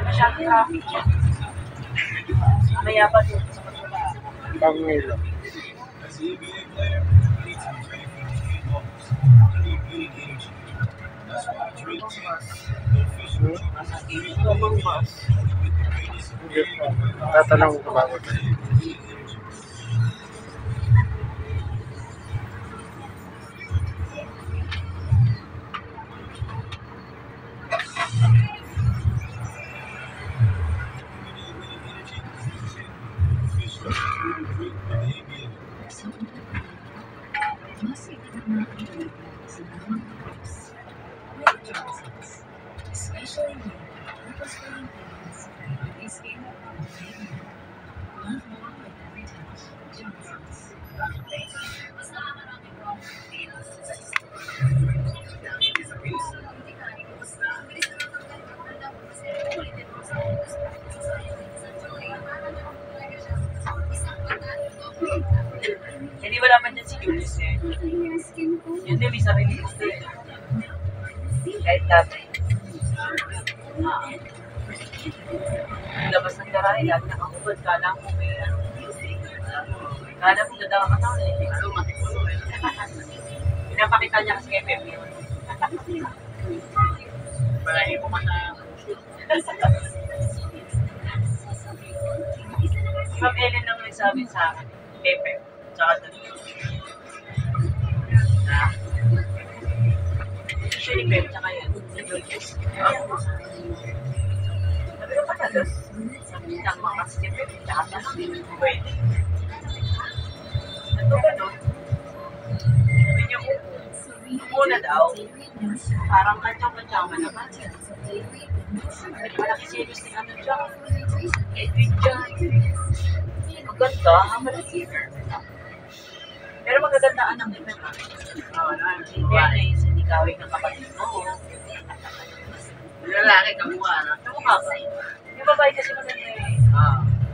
Masyadong traffic dyan. Mamaya pa doon sa pagkaba. Pangilo. Ibang bus. Hindi po. Tatanong ko ba ako tayo? Especially when purposeful ingredients really skin love more with every touch. Johnson's. Hindi wala man dyan si Julius eh. Yun din, may sarili ko eh. Kahit dati. Labas ng garahe, lagi nakakubad. Kala ko may ano. Kala mo ganda ka kataon eh. Pinapakita niya kasi kay Pepe yun. Malahi ko ka sa si Ma'am Ellen lang nagsabi sa akin, Pepe, tsaka doon. Usually Pepe, tsaka yan. Sabi ko pa na doon. Sabi niya, mga kasi si Pepe, tsaka na lang. Pwede. Ito ba doon? Sabi niya, muna daw. Parang kanchang-kanchang naman. Malaki series ni ano dyan. Edwin dyan. Maganda, malaki. Pero magagandaan ang iba ka. Hindi kawin ng kapatid mo. Lalaki, kamukha na. Kamukha ba? Yung babae kasi maganda eh.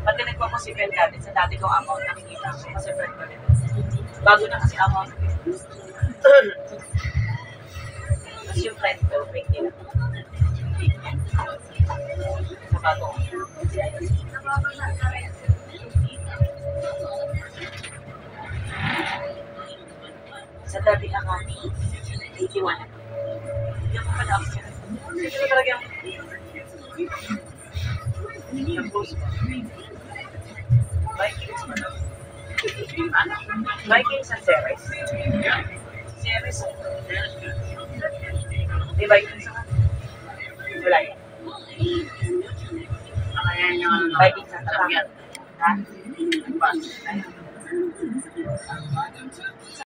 Pati nagpapasipel dati sa dati kong account nakikita ko. Pasipel ko rin. Bago na kasi account. Tapos yung friend ko, fake nila. Sa bago. Sa dati account, 81. Hindi ako pala ako siya. Ito talagang yung post ko. Vikings mo na. Vikings and Ceres. Ceres. Di Vikings ako. Wala yan. Ayan yung ano. Vikings and Ceres. Ha? Bus.